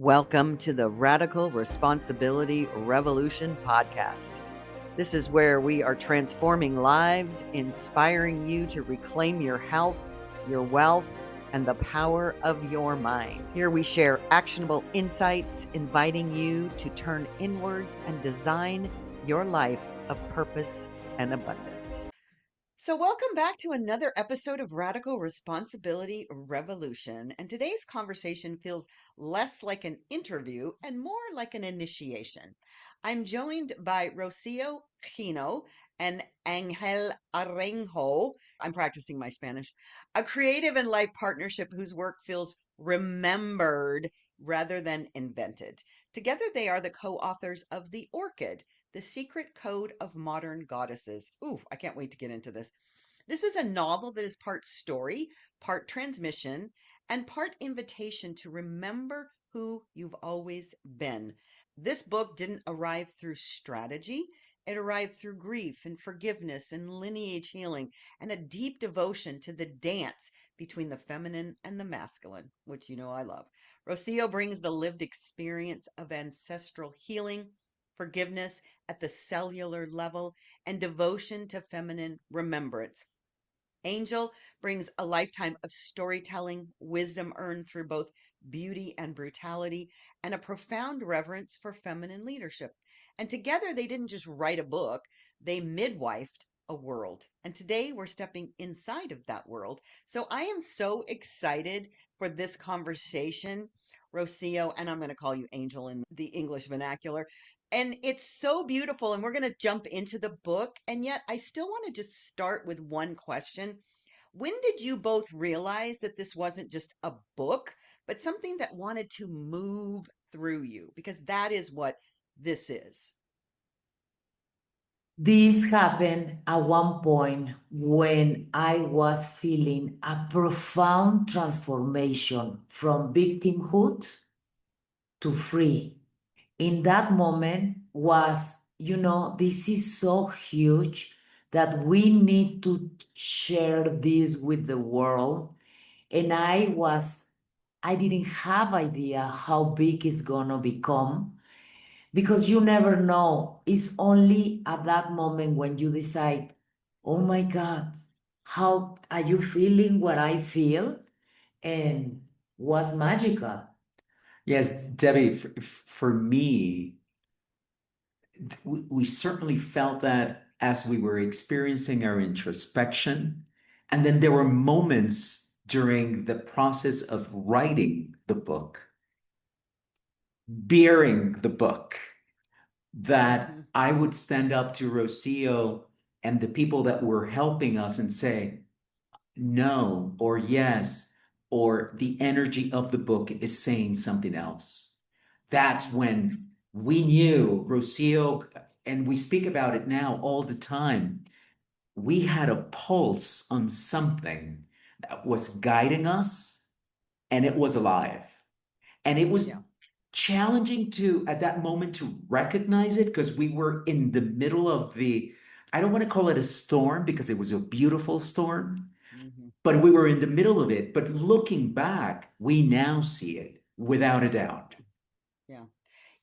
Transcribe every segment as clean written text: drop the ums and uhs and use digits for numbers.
Welcome to the Radical Responsibility Revolution podcast. This is where we are transforming lives, inspiring you to reclaim your health, your wealth, and the power of your mind. Here we share actionable insights, inviting you to turn inwards and design your life of purpose and abundance. So, welcome back to another episode of Radical Responsibility Revolution. And today's conversation feels less like an interview and more like an initiation. I'm joined by Rocio Acquino and Angel Orengo. I'm practicing my Spanish, a creative and life partnership whose work feels remembered rather than invented. Together, they are the co authors of The Orchid, the Secret Code of Modern Goddesses. Ooh, I can't wait to get into this. This is a novel that is part story, part transmission, and part invitation to remember who you've always been. This book didn't arrive through strategy. It arrived through grief and forgiveness and lineage healing and a deep devotion to the dance between the feminine and the masculine, which you know I love. Rocio brings the lived experience of ancestral healing, forgiveness at the cellular level, and devotion to feminine remembrance. Angel brings a lifetime of storytelling, wisdom earned through both beauty and brutality, and a profound reverence for feminine leadership. And together, they didn't just write a book, they midwifed a world. And today, we're stepping inside of that world. So I am so excited for this conversation, Rocio, and I'm going to call you Angel in the English vernacular. And it's so beautiful. And we're going to jump into the book. And yet, I still want to just start with one question. When did you both realize that this wasn't just a book, but something that wanted to move through you? Because that is what this is. This happened at one point when I was feeling a profound transformation from victimhood to free. In that moment was, this is so huge that we need to share this with the world. And I didn't have idea how big it's gonna become because you never know. It's only at that moment when you decide, oh my God, how are you feeling what I feel? And was magical. Yes, Debbie, for me, we certainly felt that as we were experiencing our introspection. And then there were moments during the process of writing the book, bearing the book, that Mhm. I would stand up to Rocio and the people that were helping us and say, no, or yes, or the energy of the book is saying something else. That's when we knew Rocio, and we speak about it now all the time. We had a pulse on something that was guiding us, and it was alive. And it was Yeah. challenging to, at that moment, to recognize it because we were in the middle of I don't want to call it a storm because it was a beautiful storm, Mhm. but we were in the middle of it. But looking back, we now see it without a doubt. Yeah.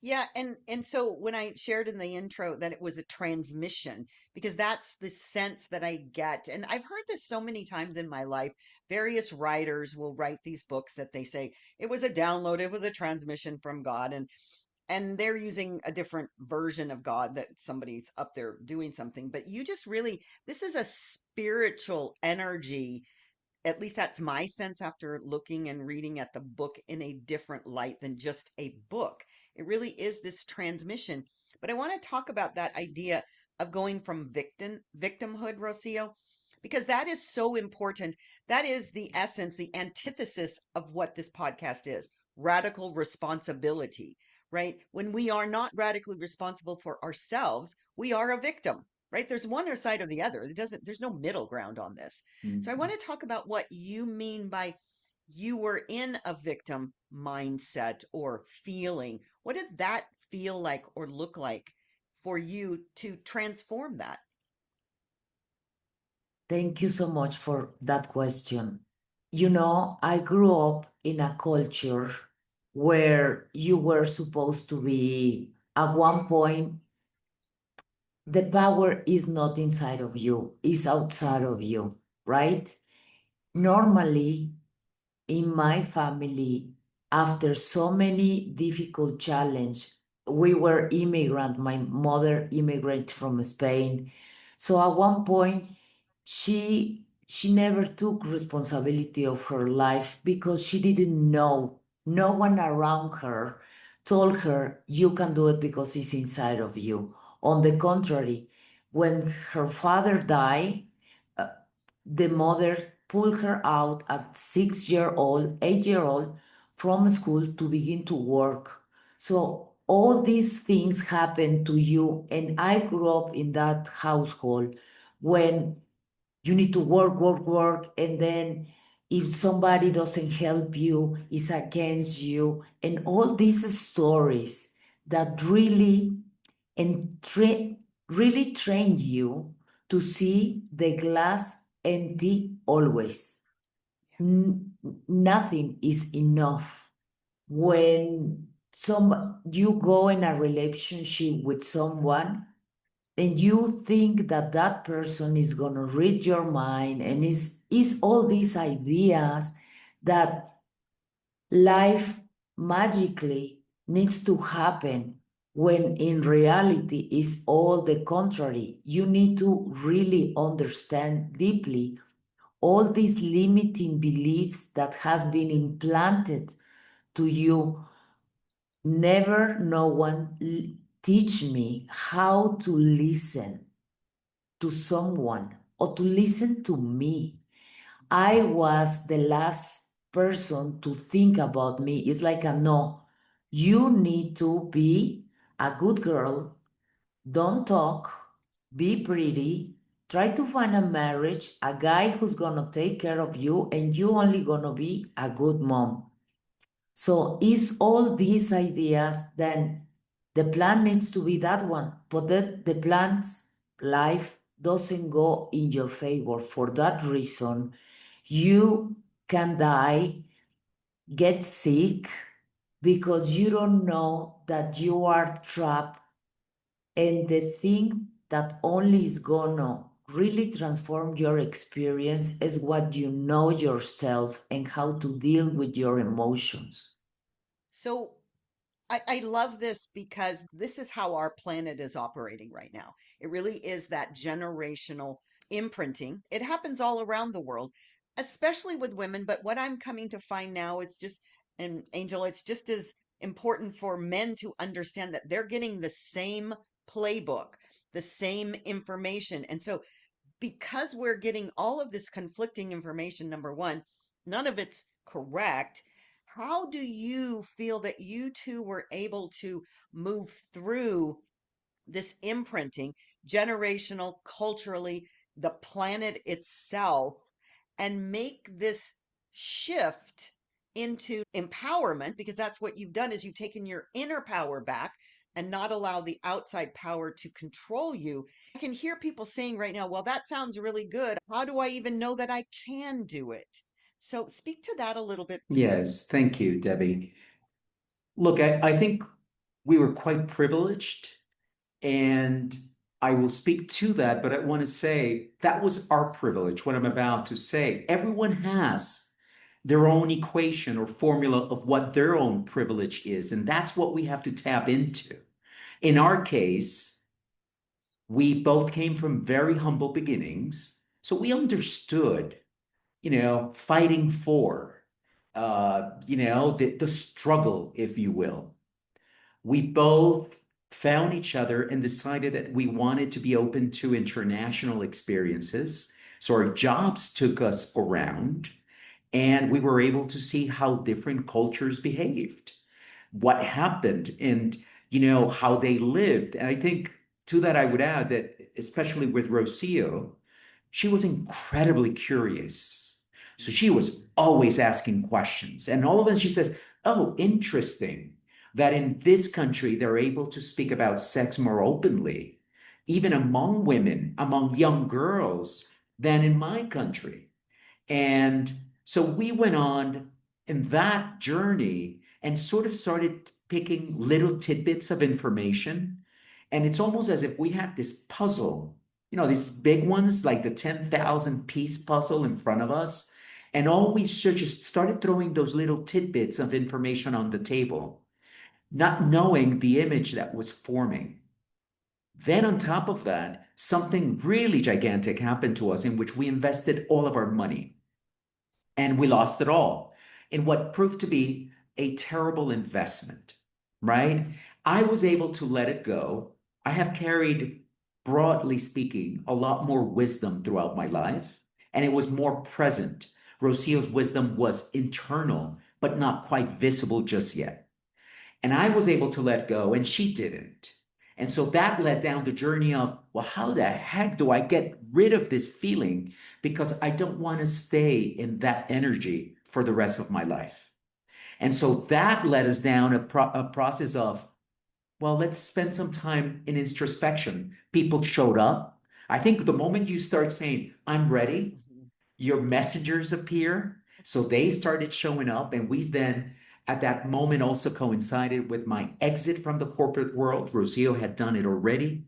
Yeah, and so when I shared in the intro that it was a transmission, because that's the sense that I get. And I've heard this so many times in my life. Various writers will write these books that they say it was a download, it was a transmission from God, and they're using a different version of God that somebody's up there doing something. But you just really, this is a spiritual energy. At least that's my sense after looking and reading at the book in a different light than just a book. It really is this transmission. But I want to talk about that idea of going from victimhood, Rocio, because that is so important. That is the essence, the antithesis of what this podcast is: radical responsibility, right? When we are not radically responsible for ourselves, we are a victim, right? There's one or side or the other. There's no middle ground on this. So I want to talk about what you mean by you were in a victim mindset or feeling. What did that feel like or look like for you to transform that? Thank you so much for that question. I grew up in a culture where you were supposed to be at one point. The power is not inside of you, it's outside of you, right? Normally, in my family, after so many difficult challenge, we were immigrant. My mother immigrated from Spain. So at one point, she never took responsibility of her life because she didn't know. No one around her told her, you can do it because it's inside of you. On the contrary, when her father died, uh, the mother pulled her out at 6 year old, 8 year old from school to begin to work. So all these things happen to you. And I grew up in that household when you need to work, work, work. And then if somebody doesn't help you, it's against you. And all these stories that and really train you to see the glass empty always. Nothing is enough. When you go in a relationship with someone and you think that that person is going to read your mind and is all these ideas that life magically needs to happen, when in reality is all the contrary. You need to really understand deeply all these limiting beliefs that has been implanted to you. Never no one teach me how to listen to someone or to listen to me. I was the last person to think about me. It's like a no. You need to be a good girl. Don't talk. Be pretty. Try to find a marriage, a guy who's gonna take care of you, and you only gonna be a good mom. So is all these ideas, then the plan needs to be that one, but the plan's life doesn't go in your favor. For that reason, you can die, get sick, because you don't know that you are trapped. And the thing that only is gonna really transform your experience is what you know yourself and how to deal with your emotions. So I love this because this is how our planet is operating right now. It really is that generational imprinting. It happens all around the world, especially with women. But what I'm coming to find now, it's just, and Angel, it's just as important for men to understand that they're getting the same playbook, the same information. And so because we're getting all of this conflicting information, number one, none of it's correct. How do you feel that you two were able to move through this imprinting, generational, culturally, the planet itself, and make this shift into empowerment? Because that's what you've done, is you've taken your inner power back and not allow the outside power to control you. I can hear people saying right now, well, that sounds really good. How do I even know that I can do it? So speak to that a little bit. Yes, thank you, Debbie. Look, I think we were quite privileged, and I will speak to that, but I want to say that was our privilege, what I'm about to say. Everyone has their own equation or formula of what their own privilege is, and that's what we have to tap into. In our case, we both came from very humble beginnings, so we understood, fighting for, the struggle, if you will. We both found each other and decided that we wanted to be open to international experiences. So our jobs took us around, and we were able to see how different cultures behaved, what happened, and how they lived. And I think to that I would add that, especially with Rocio, she was incredibly curious. So she was always asking questions. And all of us, she says, oh, interesting that in this country they're able to speak about sex more openly, even among women, among young girls, than in my country. And so we went on in that journey, and sort of started picking little tidbits of information. And it's almost as if we had this puzzle, these big ones, like the 10,000 piece puzzle in front of us. And all we just started throwing those little tidbits of information on the table, not knowing the image that was forming. Then, on top of that, something really gigantic happened to us in which we invested all of our money and we lost it all in what proved to be a terrible investment, right? I was able to let it go. I have carried, broadly speaking, a lot more wisdom throughout my life, and it was more present. Rocio's wisdom was internal, but not quite visible just yet. And I was able to let go, and she didn't. And so that led down the journey of, well, how the heck do I get rid of this feeling? Because I don't want to stay in that energy for the rest of my life. And so that led us down a process of, well, let's spend some time in introspection. People showed up. I think the moment you start saying, I'm ready, your messengers appear. So they started showing up, and we then, at that moment, also coincided with my exit from the corporate world. Rocio had done it already.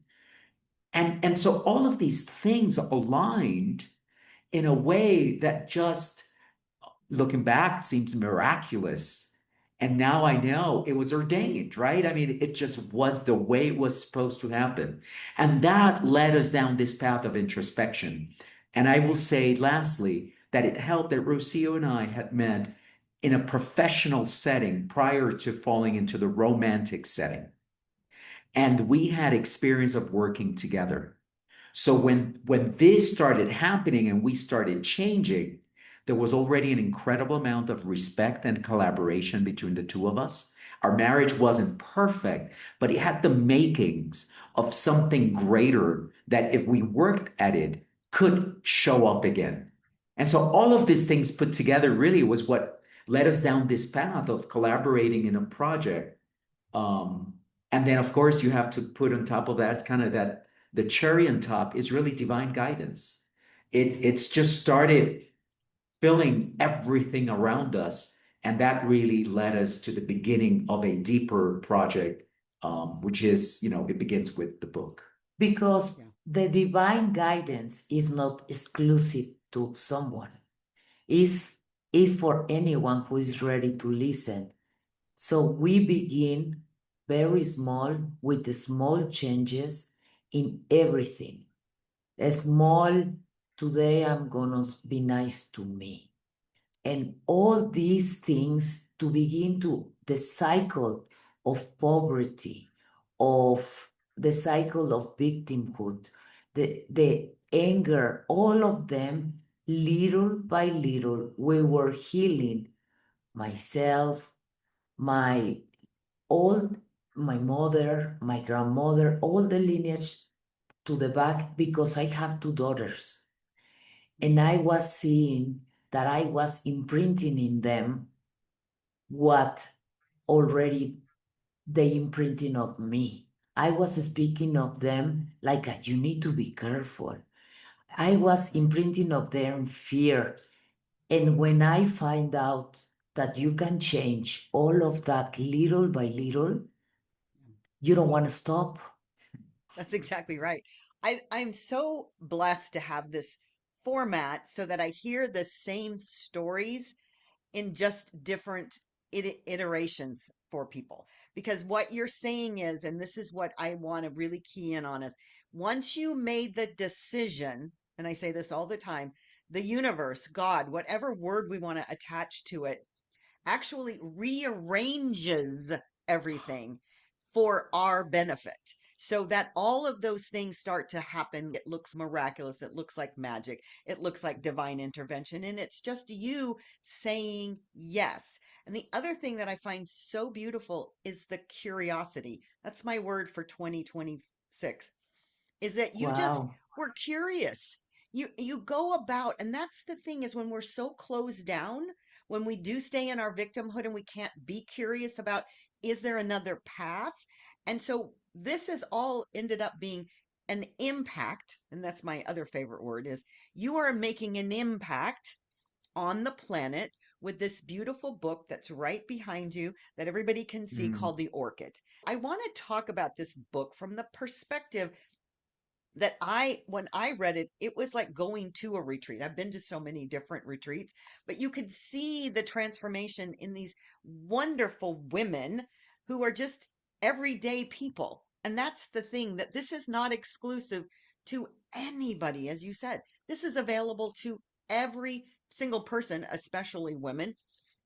And so all of these things aligned in a way that just, looking back, seems miraculous. And now I know it was ordained, right? I mean, it just was the way it was supposed to happen. And that led us down this path of introspection. And I will say, lastly, that it helped that Rocio and I had met in a professional setting prior to falling into the romantic setting. And we had experience of working together. So when this started happening and we started changing, there was already an incredible amount of respect and collaboration between the two of us. Our marriage wasn't perfect, but it had the makings of something greater that if we worked at it could show up again. And so all of these things put together really was what led us down this path of collaborating in a project. um, and then, of course, you have to put on top of that kind of that the cherry on top is really divine guidance. It's just started filling everything around us, and that really led us to the beginning of a deeper project, which is, it begins with the book. Because Yeah. the divine guidance is not exclusive to someone. Is for anyone who is ready to listen. So we begin very small with the small changes in everything. A small, today I'm gonna be nice to me. And all these things to begin to the cycle of poverty, of the cycle of victimhood, the anger, all of them, little by little, we were healing myself, my all my mother, my grandmother, all the lineage to the back because I have two daughters. And I was seeing that I was imprinting in them what already the imprinting of me. I was speaking of them like you need to be careful. I was imprinting of them fear. And when I find out that you can change all of that little by little, you don't want to stop. That's exactly right. I'm so blessed to have this format so that I hear the same stories in just different iterations for people. Because what you're saying is, and this is what I want to really key in on, is once you made the decision, and I say this all the time, the universe, God, whatever word we want to attach to it, actually rearranges everything for our benefit. So that all of those things start to happen. It looks miraculous. It looks like magic. It looks like divine intervention. And it's just you saying yes. And the other thing that I find so beautiful is the curiosity. That's my word for 2026, is that you just Wow. were curious. You go about, and that's the thing, is when we're so closed down, when we do stay in our victimhood and we can't be curious about, is there another path? And so this has all ended up being an impact, and that's my other favorite word, is you are making an impact on the planet with this beautiful book that's right behind you that everybody can see called The Orchid. I want to talk about this book from the perspective that when I read it, it was like going to a retreat. I've been to so many different retreats, but you could see the transformation in these wonderful women who are just everyday people. And that's the thing, that this is not exclusive to anybody. As you said, this is available to every single person, especially women.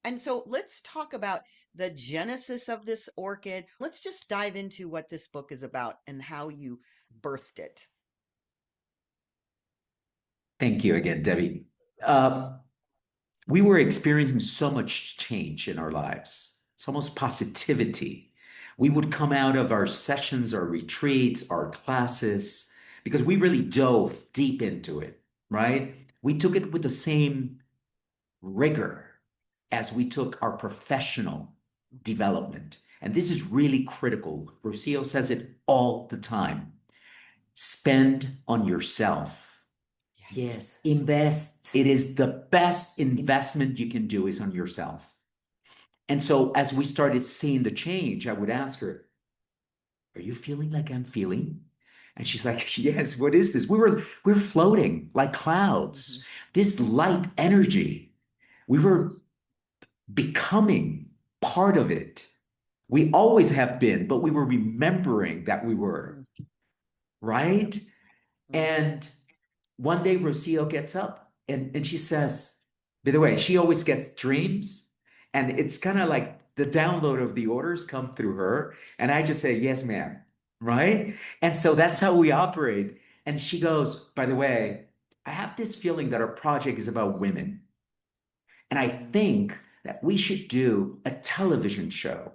And so let's talk about the genesis of this orchid. Let's just dive into what this book is about and how you birthed it. Thank you again, Debbie. We were experiencing so much change in our lives, so much positivity. We would come out of our sessions, our retreats, our classes, because we really dove deep into it, right? We took it with the same rigor as we took our professional development. And this is really critical. Rocio says it all the time. Spend on yourself. Yes, invest. It is the best investment you can do is on yourself. And so as we started seeing the change, I would ask her, are you feeling like I'm feeling? And she's like, yes, what is this? We're floating like clouds. This light energy, we were becoming part of it. We always have been, but we were remembering that we were, right? And one day Rocio gets up and she says, by the way, she always gets dreams. And it's kind of like the download of the orders come through her. And I just say, yes, ma'am. Right. And so that's how we operate. And she goes, by the way, I have this feeling that our project is about women. And I think that we should do a television show.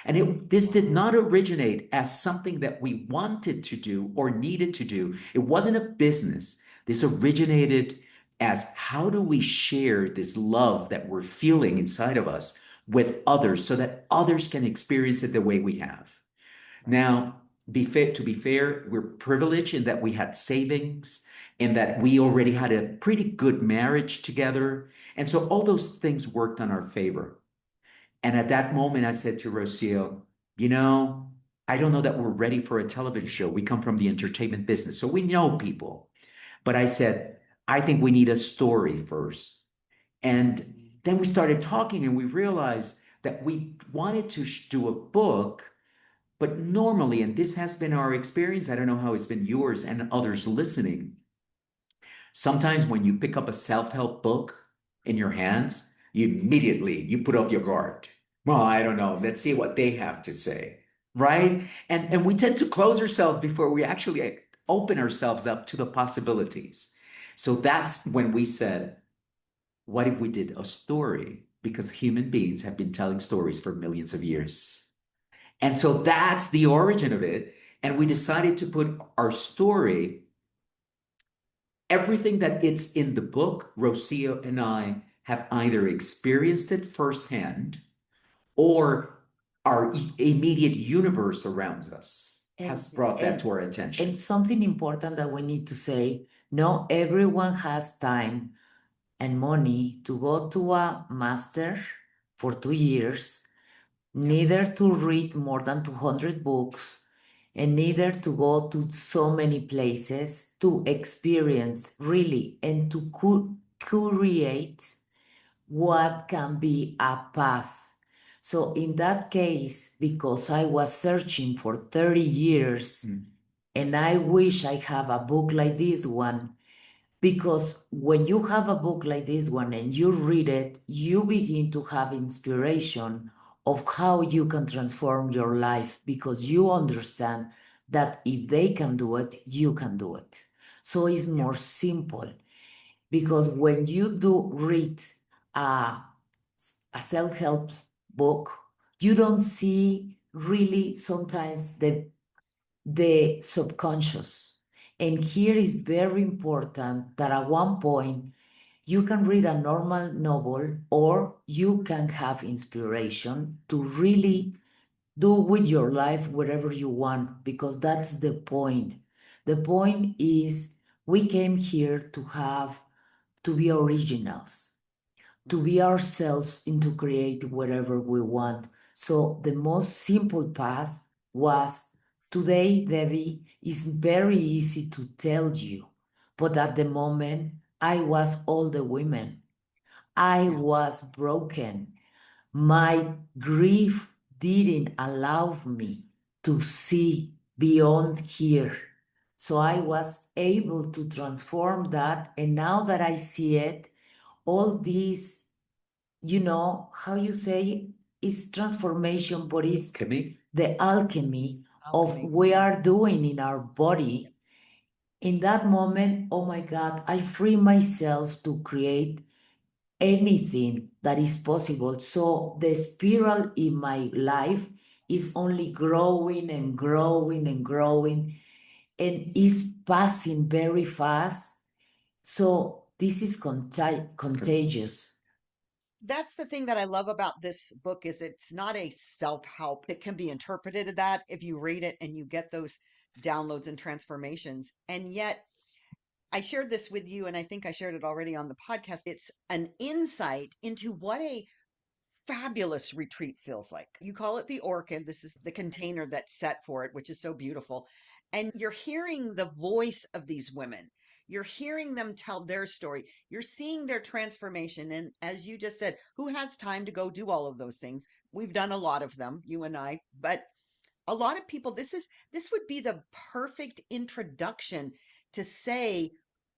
And this did not originate as something that we wanted to do or needed to do. It wasn't a business. This originated as how do we share this love that we're feeling inside of us with others so that others can experience it the way we have. Now, to be fair, we're privileged in that we had savings and that we already had a pretty good marriage together. And so all those things worked on our favor. And at that moment, I said to Rocio, I don't know that we're ready for a television show. We come from the entertainment business, so we know people. But I said, I think we need a story first. And then we started talking and we realized that we wanted to do a book, but normally, and this has been our experience, I don't know how it's been yours and others listening. Sometimes when you pick up a self-help book in your hands, you put up your guard. Well, I don't know. Let's see what they have to say. Right. And we tend to close ourselves before we actually open ourselves up to the possibilities. So that's when we said, what if we did a story? Because human beings have been telling stories for millions of years. And so that's the origin of it. And we decided to put our story, everything that it's in the book, Rocio and I have either experienced it firsthand or our immediate universe around us has brought that to our attention. And something important that we need to say, not everyone has time and money to go to a master for 2 years, neither to read more than 200 books, and neither to go to so many places to experience really and to curate what can be a path. So in that case, because I was searching for 30 years, and I wish I have a book like this one, because when you have a book like this one and you read it, you begin to have inspiration of how you can transform your life, because you understand that if they can do it, you can do it. So it's more simple, because when you do read a self-help book, you don't see really sometimes the subconscious. And here is very important that at one point you can read a normal novel or you can have inspiration to really do with your life whatever you want, because that's the point. The point is we came here to be originals, to be ourselves and to create whatever we want. So the most simple path was today, Debbie, is very easy to tell you, but at the moment, I was all the women. I was broken. My grief didn't allow me to see beyond here. So I was able to transform that. And now that I see it, all these, how you say, is transformation, but it's the alchemy of we are doing in our body. In that moment, oh my God, I free myself to create anything that is possible. So the spiral in my life is only growing and growing and growing and is passing very fast. So this is contagious. That's the thing that I love about this book is it's not a self-help. It can be interpreted that if you read it and you get those downloads and transformations. And yet I shared this with you, and I think I shared it already on the podcast. It's an insight into what a fabulous retreat feels like. You call it the Orchid. This is the container that's set for it, which is so beautiful. And you're hearing the voice of these women. You're hearing them tell their story. You're seeing their transformation. And as you just said, who has time to go do all of those things? We've done a lot of them, you and I, but a lot of people, this would be the perfect introduction to say,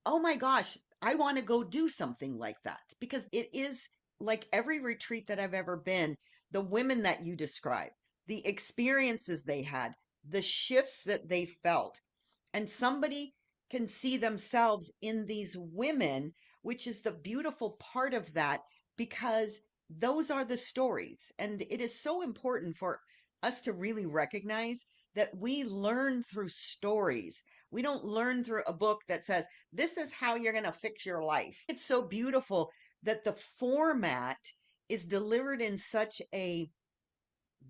oh my gosh, I want to go do something like that, because it is like every retreat that I've ever been, the women that you describe, the experiences they had, the shifts that they felt, and somebody can see themselves in these women, which is the beautiful part of that, because those are the stories. And it is so important for us to really recognize that we learn through stories. We don't learn through a book that says, this is how you're going to fix your life. It's so beautiful that the format is delivered in such a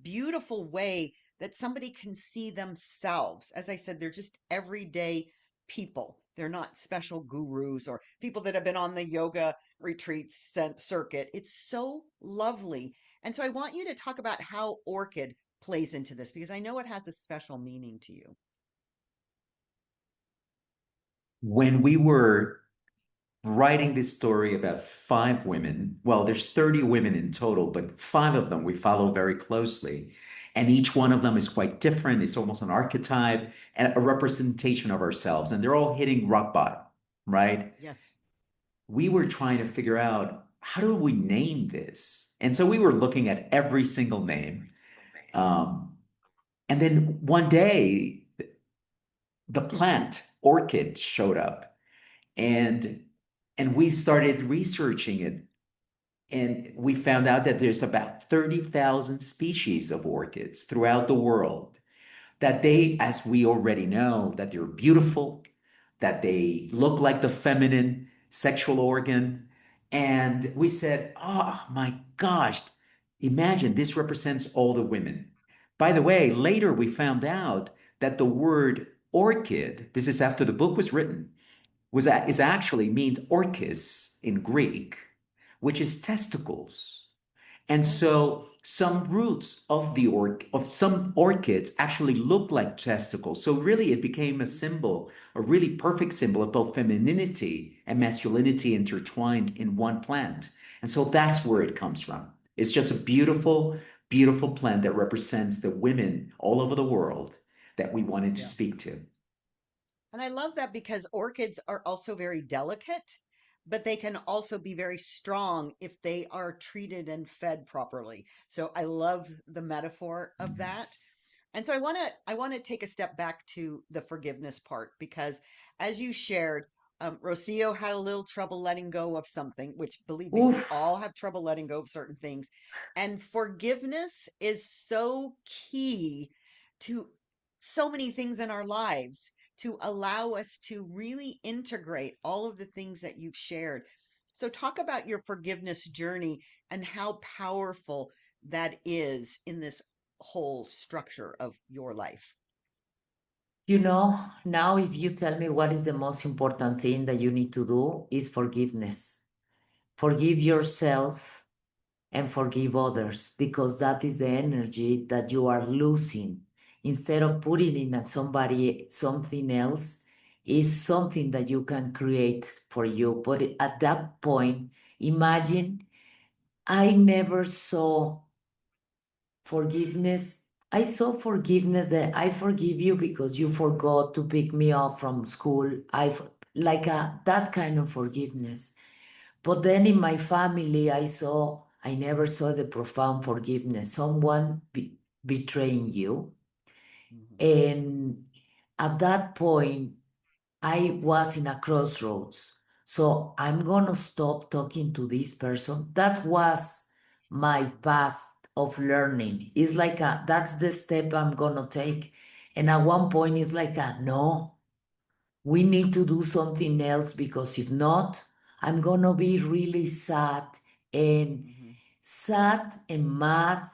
beautiful way that somebody can see themselves. As I said, they're just everyday people. They're not special gurus or people that have been on the yoga retreats circuit. It's so lovely. And so I want you to talk about how Orchid plays into this, because I know it has a special meaning to you. When we were writing this story about 5 women, well, there's 30 women in total, but 5 of them we follow very closely. And each one of them is quite different. It's almost an archetype and a representation of ourselves. And they're all hitting rock bottom, right? Yes. We were trying to figure out, how do we name this? And so we were looking at every single name. Um, and then one day, the plant orchid showed up, and we started researching it, and we found out that there's about 30,000 species of orchids throughout the world, that they, as we already know, that they're beautiful, that they look like the feminine sexual organ. And we said, oh my gosh, imagine this represents all the women. By the way, later we found out that the word orchid, this is after the book was written, is actually means orchis in Greek, which is testicles. And so some roots of of some orchids actually look like testicles. So really it became a symbol, a really perfect symbol of both femininity and masculinity intertwined in one plant. And so that's where it comes from. It's just a beautiful, beautiful plant that represents the women all over the world that we wanted to speak to. And I love that because orchids are also very delicate, but they can also be very strong if they are treated and fed properly. So I love the metaphor of that. Yes. And so I want to take a step back to the forgiveness part, because as you shared, Rocio had a little trouble letting go of something, which believe me, we Oof. all have trouble letting go of certain things. And forgiveness is so key to so many things in our lives, to allow us to really integrate all of the things that you've shared. So talk about your forgiveness journey and how powerful that is in this whole structure of your life. Now if you tell me what is the most important thing that you need to do is forgiveness. Forgive yourself and forgive others, because that is the energy that you are losing. Instead of putting in somebody something else, is something that you can create for you. But at that point, imagine I never saw forgiveness. I saw forgiveness that I forgive you because you forgot to pick me up from school. Like that kind of forgiveness. But then in my family, I never saw the profound forgiveness. Someone betraying you. And at that point, I was in a crossroads. So I'm going to stop talking to this person. That was my path of learning. It's like that's the step I'm going to take. And at one point, it's like no, we need to do something else, because if not, I'm going to be really and sad and mad.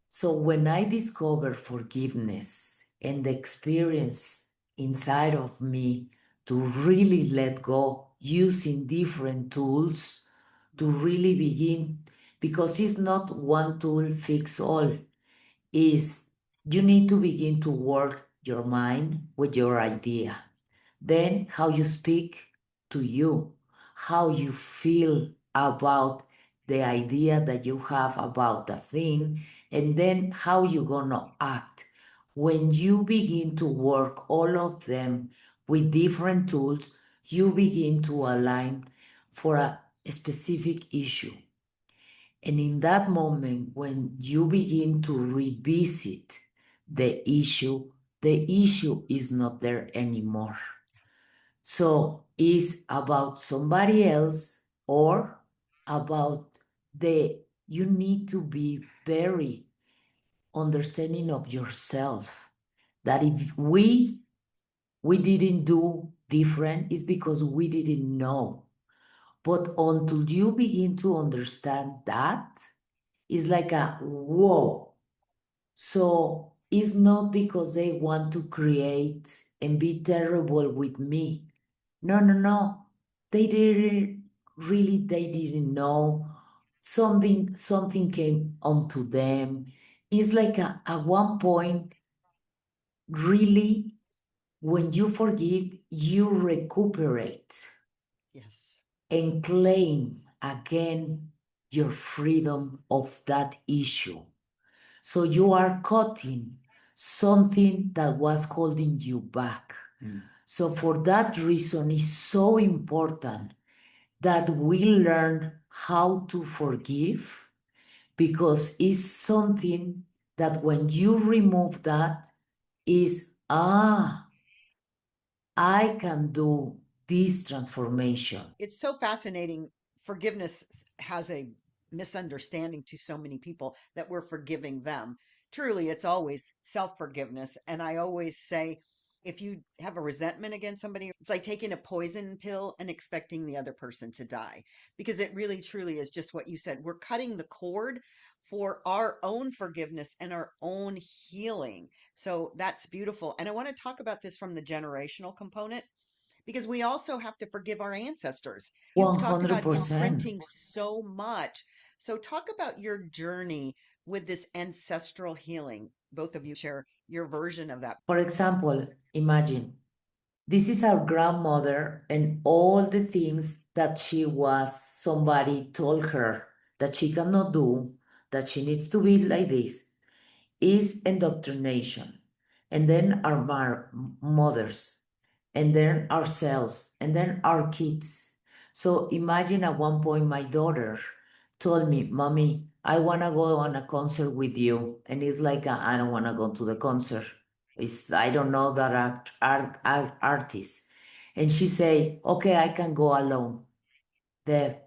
So when I discover forgiveness and the experience inside of me to really let go using different tools to really begin, because it's not one tool fix all, is you need to begin to work your mind with your idea. Then how you speak to you, how you feel about the idea that you have about the thing, and then how you're gonna act. When you begin to work all of them with different tools, you begin to align for a specific issue. And in that moment, when you begin to revisit the issue is not there anymore. So is about somebody else, or about you need to be very understanding of yourself, that if we didn't do different, is because we didn't know. But until you begin to understand that, it's like a whoa. So it's not because they want to create and be terrible with me. No, no, no. They didn't know. Something came onto them. It's like at one point, really, when you forgive, you recuperate and claim again your freedom of that issue. So you are cutting something that was holding you back. So for that reason, it's so important that we learn how to forgive, because it's something that when you remove that is, I can do this transformation. You've 100%. For example, imagine this is our grandmother and all the things that somebody told her that she cannot do, that she needs to be like this, is indoctrination. And then our mothers, and then ourselves, and then our kids. So imagine at one point my daughter told me, Mommy, I want to go on a concert with you. And it's like, I don't want to go to the concert. I don't know that artist. And she say, okay, I can go alone. The,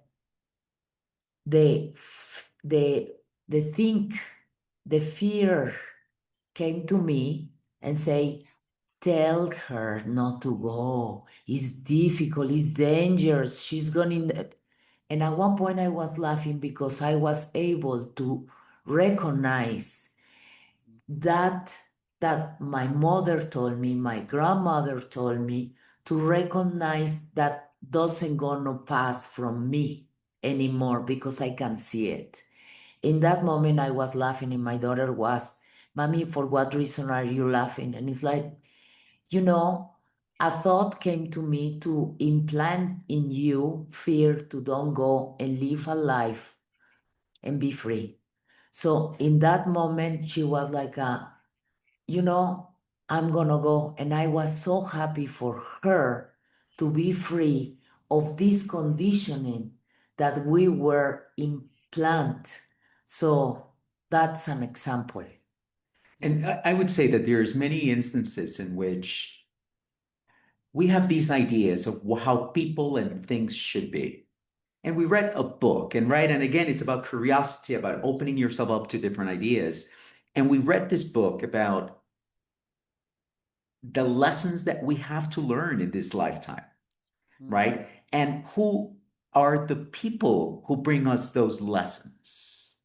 the, the, the think, the fear came to me and say, tell her not to go. It's difficult, it's dangerous. She's going. And at one point I was laughing because I was able to recognize that my mother told me, my grandmother told me to recognize that doesn't gonna pass from me. anymore because I can see it. In that moment, I was laughing, and my daughter was, Mommy, for what reason are you laughing? And it's like, you know, a thought came to me to implant in you fear to don't go and live a life and be free. So in that moment, she was like, you know, I'm gonna go. And I was so happy for her to be free of this conditioning that we were implant. So that's an example. And I would say that there's many instances in which we have these ideas of how people and things should be. And we read a book, and right, and again, it's about curiosity, about opening yourself up to different ideas. And we read this book about the lessons that we have to learn in this lifetime, right? And who are the people who bring us those lessons?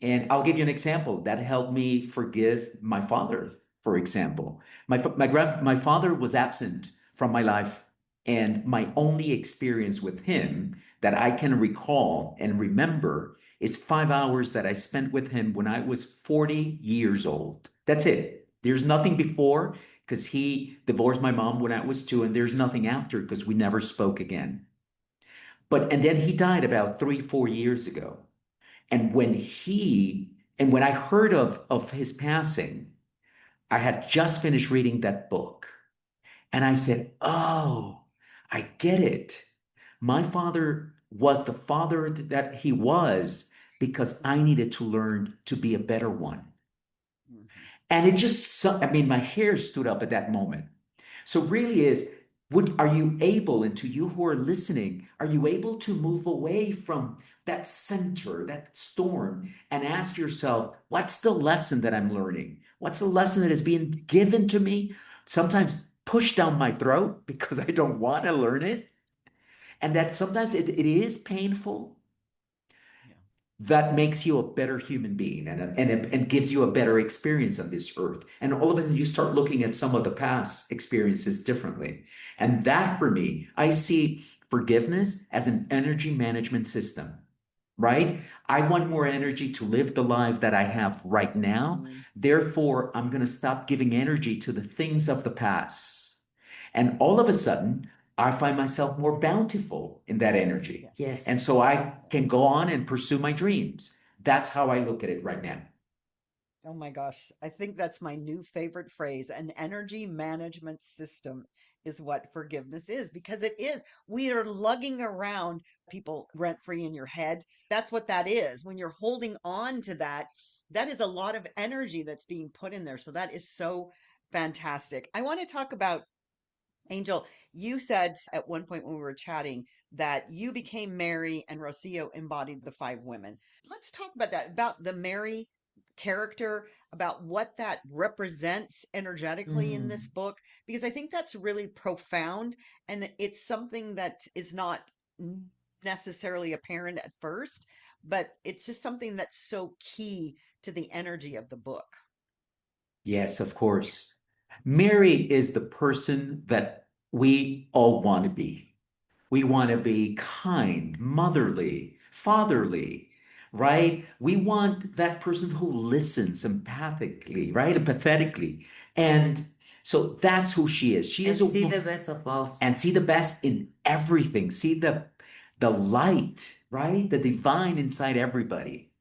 And I'll give you an example that helped me forgive my father, for example. My father was absent from my life, and my only experience with him that I can recall and remember is 5 hours that I spent with him when I was 40 years old. That's it. There's nothing before because he divorced my mom when I was 2, and there's nothing after because we never spoke again. And then he died about 3, 4 years ago. And when I heard of his passing, I had just finished reading that book. And I said, oh, I get it. My father was the father that he was because I needed to learn to be a better one. And it just, I mean, my hair stood up at that moment. So really is, are you able, and to you who are listening, are you able to move away from that center, that storm, and ask yourself, what's the lesson that I'm learning? What's the lesson that is being given to me? Sometimes pushed down my throat because I don't want to learn it. And that sometimes it is painful, that makes you a better human being and gives you a better experience on this earth. And all of a sudden, you start looking at some of the past experiences differently. And that, for me, I see forgiveness as an energy management system, right? I want more energy to live the life that I have right now. Therefore, I'm going to stop giving energy to the things of the past. And all of a sudden, I find myself more bountiful in that energy. Yes. And so I can go on and pursue my dreams. That's how I look at it right now. Oh my gosh, I think that's my new favorite phrase. An energy management system is what forgiveness is, because it is. We are lugging around people rent free in your head. That's what that is. When you're holding on to that, that is a lot of energy that's being put in there. So that is so fantastic. I want to talk about Angel, you said at one point when we were chatting that you became Mary and Rocio embodied the five women. Let's talk about that, about the Mary character, about what that represents energetically in this book, because I think that's really profound and it's something that is not necessarily apparent at first, but it's just something that's so key to the energy of the book. Yes, of course. Mary is the person that we all want to be. We want to be kind, motherly, fatherly, right? We want that person who listens empathically, right? Empathetically. And so that's who she is. She And is a see the best of us. and see the best in everything. See the light, right? The divine inside everybody.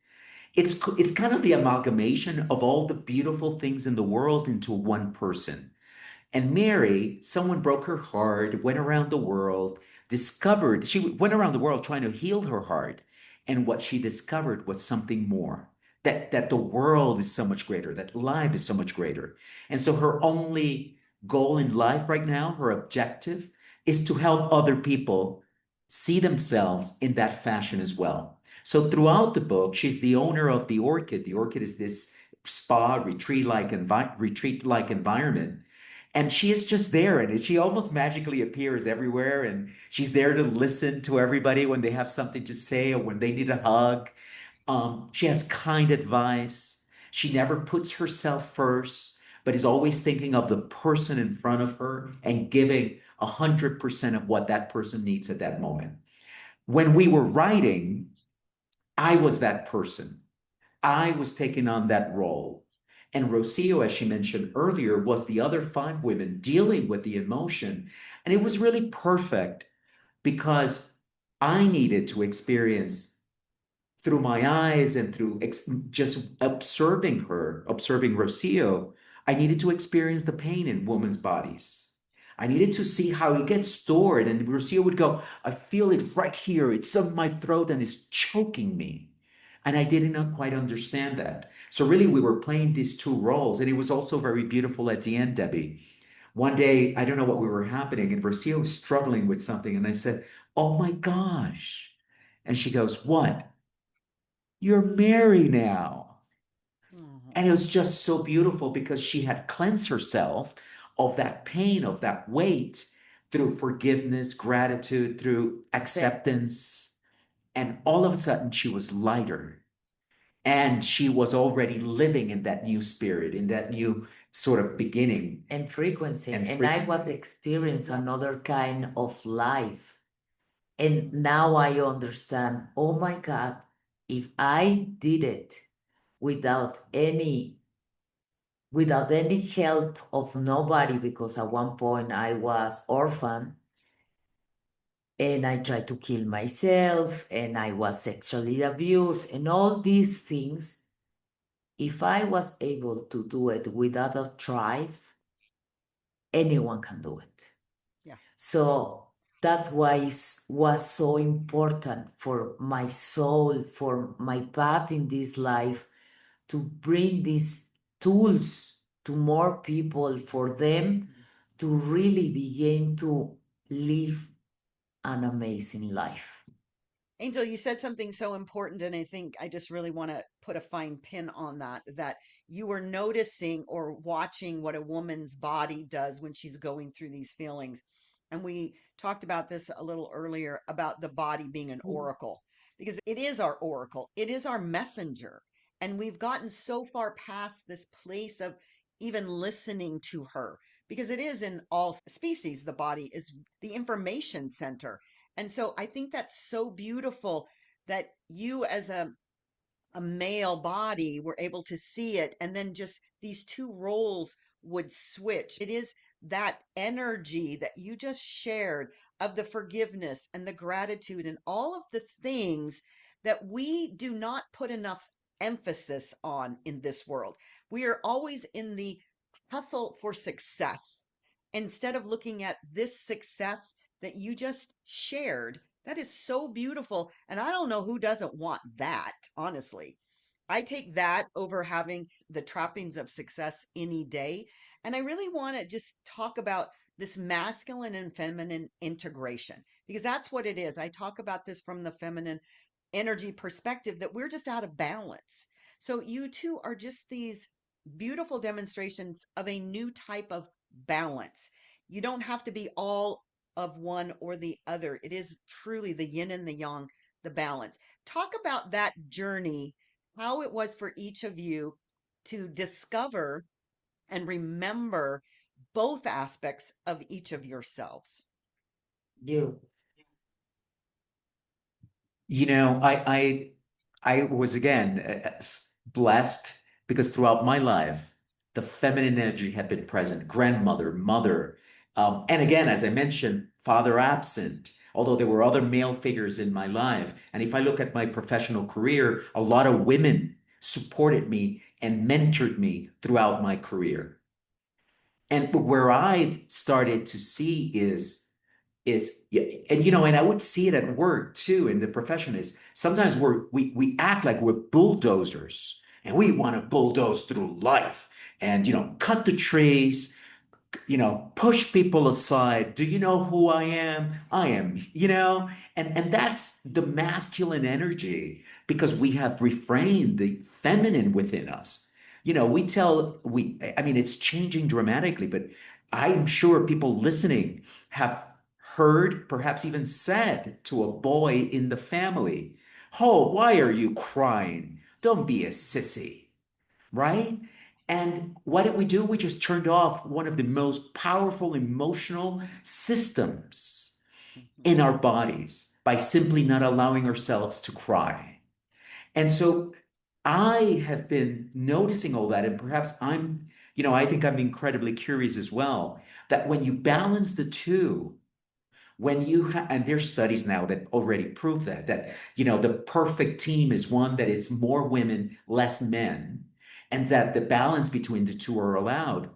It's kind of the amalgamation of all the beautiful things in the world into one person. And Mary, someone broke her heart, went around the world, discovered, she went around the world trying to heal her heart. And what she discovered was something more, that the world is so much greater, that life is so much greater. And so her only goal in life right now, her objective, is to help other people see themselves in that fashion as well. So throughout the book, she's the owner of the Orchid. The Orchid is this spa retreat-like environment, and she is just there, and she almost magically appears everywhere, and she's there to listen to everybody when they have something to say or when they need a hug. She has kind advice. She never puts herself first, but is always thinking of the person in front of her and giving 100% of what that person needs at that moment. When we were writing, I was that person. I was taking on that role. And Rocio, as she mentioned earlier, was the other five women dealing with the emotion. And it was really perfect because I needed to experience through my eyes and through just observing her, observing Rocio, I needed to experience the pain in women's bodies. I needed to see how it gets stored. And Rocio would go, I feel it right here. It's on my throat and it's choking me. And I did not quite understand that. So, really, we were playing these two roles. And it was also very beautiful at the end, Debbie. One day, I don't know what we were happening, and Rocio was struggling with something. And I said, oh my gosh. And she goes, what? You're Mary now. And it was just so beautiful because she had cleansed herself of that pain, of that weight through forgiveness, gratitude, through acceptance. And all of a sudden, she was lighter. And she was already living in that new spirit, in that new sort of beginning. And frequency. And And I was experiencing another kind of life. And now I understand, oh my God, if I did it without any help of nobody, because at one point I was orphan and I tried to kill myself and I was sexually abused and all these things. If I was able to do it without a tribe, anyone can do it. Yeah. So that's why it was so important for my soul, for my path in this life, to bring these tools to more people, for them to really begin to live an amazing life. Angel, you said something so important, and I think I just really want to put a fine pin on that, that you were noticing or watching what a woman's body does when she's going through these feelings. And we talked about this a little earlier about the body being an oracle, because it is our oracle, it is our messenger. And we've gotten so far past this place of even listening to her, because it is in all species, the body is the information center. And so I think that's so beautiful that you, as a male body, were able to see it, and then just these two roles would switch. It is that energy that you just shared of the forgiveness and the gratitude and all of the things that we do not put enough emphasis on in this world. We are always in the hustle for success instead of looking at this success that you just shared. That is so beautiful. And I don't know who doesn't want that, honestly. I take that over having the trappings of success any day. And I really want to just talk about this masculine and feminine integration, because that's what it is. I talk about this from the feminine energy perspective, that we're just out of balance. So you two are just these beautiful demonstrations of a new type of balance. You don't have to be all of one or the other. It is truly the yin and the yang, the balance. Talk about that journey, how it was for each of you to discover and remember both aspects of each of yourselves. You. You know, I was again blessed because throughout my life, the feminine energy had been present, grandmother, mother, and again, as I mentioned, father absent, although there were other male figures in my life. And if I look at my professional career, a lot of women supported me and mentored me throughout my career. And where I started to see is yeah, and you know, and I would see it at work too in the profession, is sometimes we act like we're bulldozers and we want to bulldoze through life and you know cut the trees, you know, push people aside. Do you know who I am? I am, you know, and that's the masculine energy because we have refrained the feminine within us. You know, I mean, it's changing dramatically, but I'm sure people listening have heard, perhaps even said to a boy in the family, "Oh, why are you crying? Don't be a sissy." Right? And what did we do? We just turned off one of the most powerful emotional systems Mhm. in our bodies. by simply not allowing ourselves to cry. And so I have been noticing all that, and perhaps I think I'm incredibly curious as well, that when you balance the two, and there's studies now that already prove that the perfect team is one that is more women, less men, and that the balance between the two are allowed.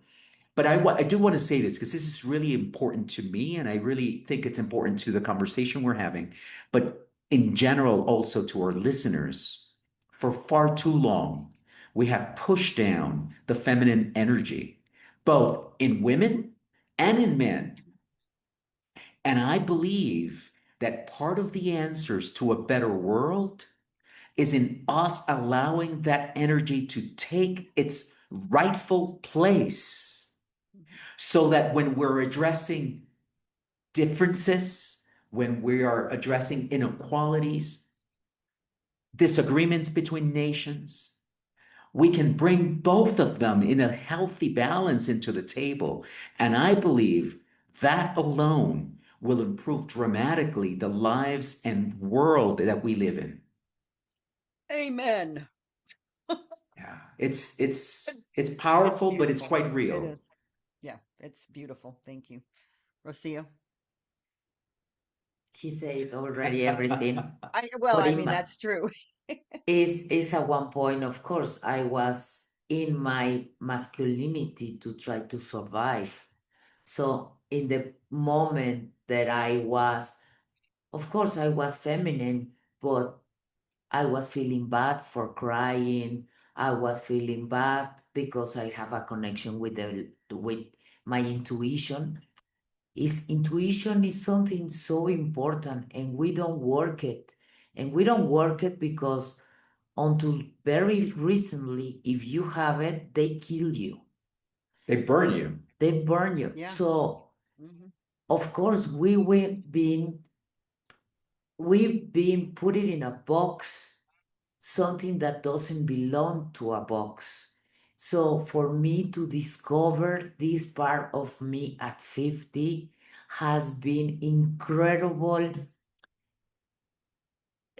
But I do want to say this because this is really important to me, and I really think it's important to the conversation we're having, but in general, also to our listeners. For far too long, we have pushed down the feminine energy, both in women and in men. And I believe that part of the answers to a better world is in us allowing that energy to take its rightful place Mhm. so that when we're addressing differences, when we are addressing inequalities, disagreements between nations, we can bring both of them in a healthy balance into the table. And I believe that alone will improve dramatically the lives and world that we live in. Amen. Yeah, it's But it's it's it's powerful, but it's beautiful. quite It real. is. Yeah, it's beautiful. Thank you. Rocio? He said already everything. Well, But I in mean, my, that's true. is at one point, of course, I was in my masculinity to try to survive. So in the moment that I was, of course, I was feminine, but I was feeling bad for crying. I was feeling bad because I have a connection with my intuition. Intuition is something so important, and we don't work it. And we don't work it because until very recently, if you have it, they kill you. They burn you. They burn you. Yeah. So Hmm. of course we've been put it in a box, something that doesn't belong to a box. So for me to discover this part of me at 50 has been incredible,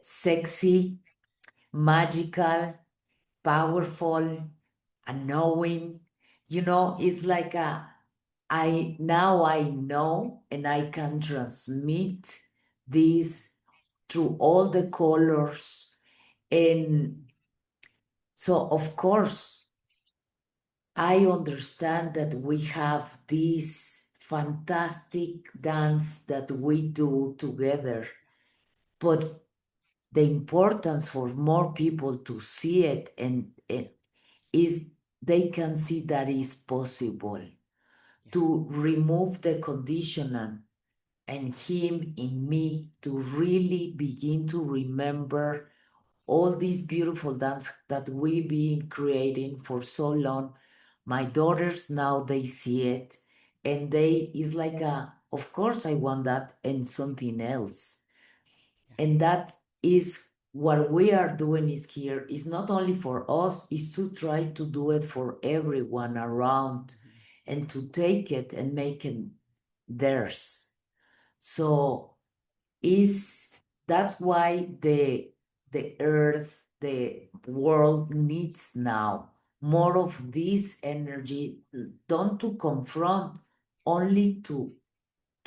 sexy, magical, powerful, and knowing. It's like I know and I can transmit this through all the colors. And so, of course, I understand that we have this fantastic dance that we do together, but the importance for more people to see it and is they can see that is possible Yeah. to remove the conditioner and him in me to really begin to remember all these beautiful dance that we've been creating for so long. My daughters now they see it and they is like of course I want that and something else. Yeah. And that is what we are doing is here is not only for us, is to try to do it for everyone around Hmm. and to take it and make it theirs. So is that's why the earth, the world needs now more of this energy, don't to confront, only to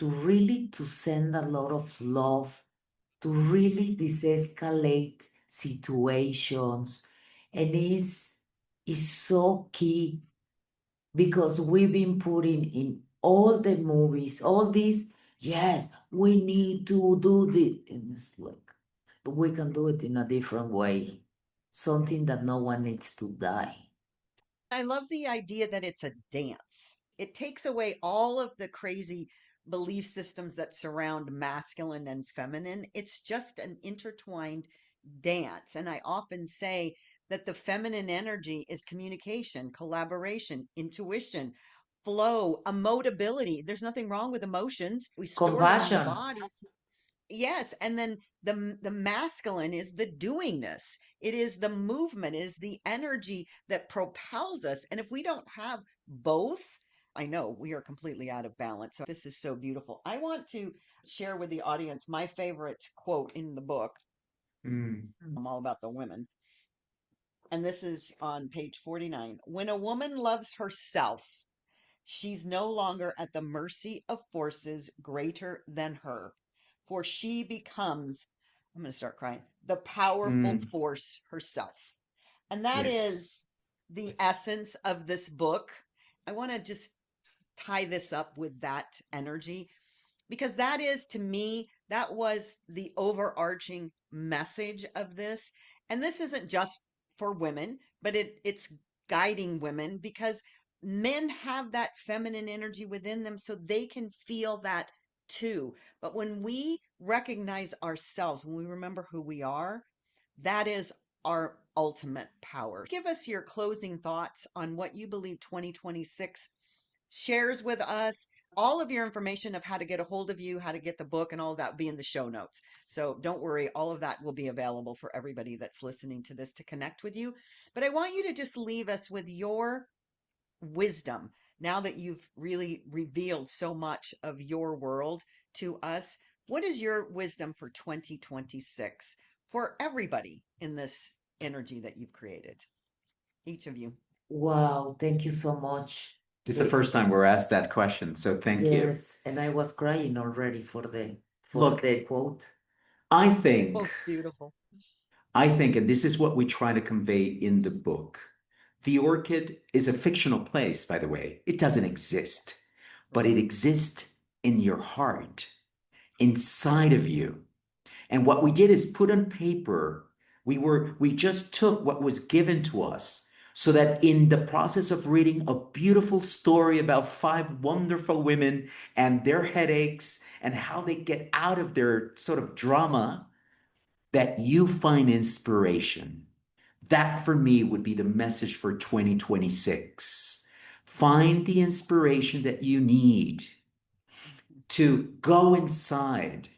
really to send a lot of love, to really desescalate situations. And is so key because we've been putting in all the movies, all these, yes, we need to do this. And it's like, we can do it in a different way, Yeah. something that no one needs to die. I love the idea that it's a dance. It takes away all of the crazy belief systems that surround masculine and feminine. It's just an intertwined dance. And I often say that the feminine energy is communication, collaboration, intuition, flow, emotability. There's nothing wrong with emotions. We store them in the Compassion, body. Yes, and then the masculine is the doingness. It is the movement, it is the energy that propels us. And if we don't have both, I know we are completely out of balance. So this is so beautiful. I want to share with the audience my favorite quote in the book. I'm all about the women. And this is on page 49. When a woman loves herself, she's no longer at the mercy of forces greater than her, for she becomes, I'm going to start crying, the powerful force herself. And that is the essence of this book. I want to just tie this up with that energy because that is, to me, that was the overarching message of this. And this isn't just for women, but it's guiding women because men have that feminine energy within them so they can feel that too. But when we recognize ourselves, when we remember who we are, that is our ultimate power. Give us your closing thoughts on what you believe 2026 shares with us. All of your information of how to get a hold of you, how to get the book, and all of that will be in the show notes. So don't worry, all of that will be available for everybody that's listening to this to connect with you. But I want you to just leave us with your wisdom now that you've really revealed so much of your world to us. What is your wisdom for 2026 for everybody in this energy that you've created? Each of you. Wow, thank you so much. It's the first time we're asked that question, so thank you. Yes, and I was crying already for Look, the quote. I think, Quote's beautiful. and this is what we try to convey in the book. The Orchid is a fictional place, by the way. It doesn't exist, but it exists in your heart, inside of you. And what we did is put on paper, we just took what was given to us so that in the process of reading a beautiful story about five wonderful women and their headaches and how they get out of their sort of drama, that you find inspiration. That for me would be the message for 2026. Find the inspiration that you need to go inside.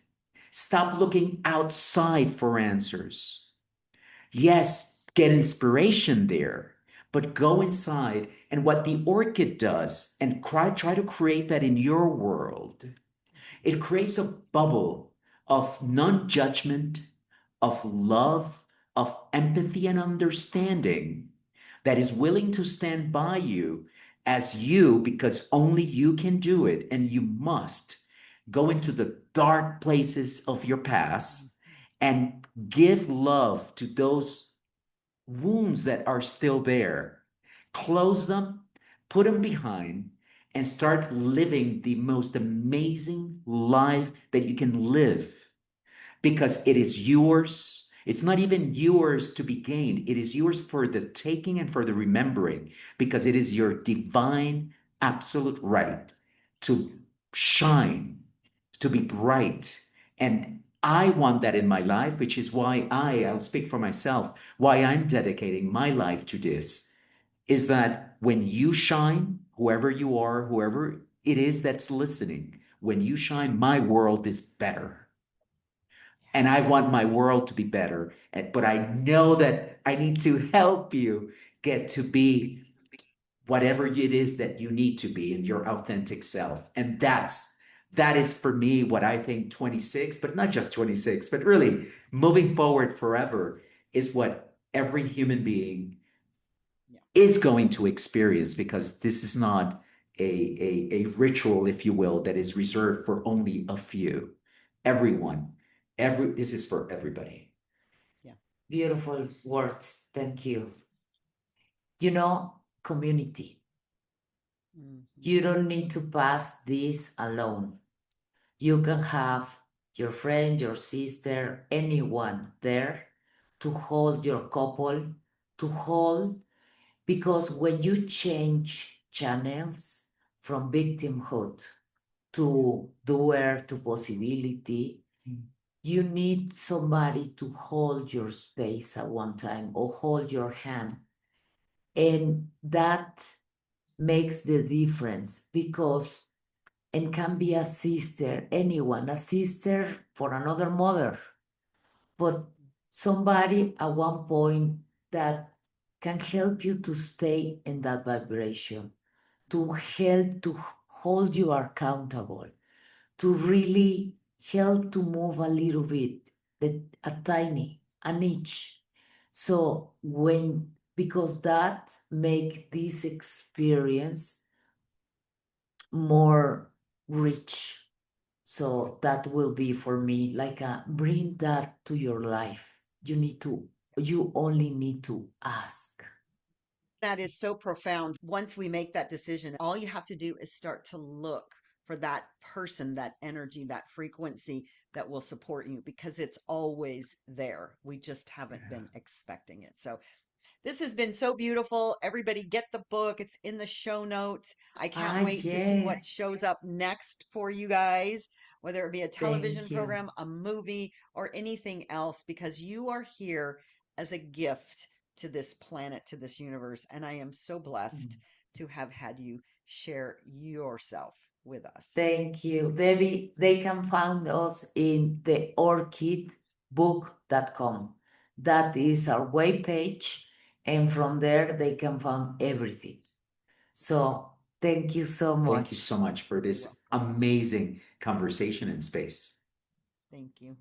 Stop looking outside for answers. Yes, get inspiration there, but go inside. And what the orchid does, and try to create that in your world, it creates a bubble of non judgment, of love, of empathy and understanding that is willing to stand by you as you, because only you can do it and you must go into the dark places of your past and give love to those wounds that are still there. Close them, put them behind, and start living the most amazing life that you can live because it is yours. It's not even yours to be gained. It is yours for the taking and for the remembering because it is your divine, absolute right to shine, to be bright. And I want that in my life, which is why I'll speak for myself, why I'm dedicating my life to this, is that when you shine, whoever you are, whoever it is that's listening, when you shine, my world is better. And I want my world to be better. But I know that I need to help you get to be whatever it is that you need to be in your authentic self. And that is for me what I think 26, but not just 26, but really moving forward forever is what every human being is going to experience because this is not a ritual, if you will, that is reserved for only a few. Everyone, this is for everybody. Yeah. Beautiful words. Thank you. Community. You don't need to pass this alone. You can have your friend, your sister, anyone there to hold your couple, to hold, because when you change channels from victimhood to doer to possibility, you need somebody to hold your space at one time or hold your hand. And that makes the difference because and can be a sister, anyone, a sister for another mother, but somebody at one point that can help you to stay in that vibration. to help to hold you accountable, to really help to move a little bit, an inch. So because that make this experience more rich. So that will be for me like bring that to your life. You only need to ask. That is so profound. Once we make that decision, all you have to do is start to look for that person, that energy, that frequency that will support you because it's always there. We just haven't been expecting it. So this has been so beautiful. Everybody get the book. It's in the show notes. I can't wait to see what Yes. shows up next for you guys, whether it be a television Thank you. program, a movie, or anything else, because you are here as a gift to this planet, to this universe. And I am so blessed to have had you share yourself with us. Thank you, Debbie. They can find us in the orchidbook.com. That is our webpage, and from there they can find everything. So thank you so much. Thank you so much for this amazing conversation in space. Thank you.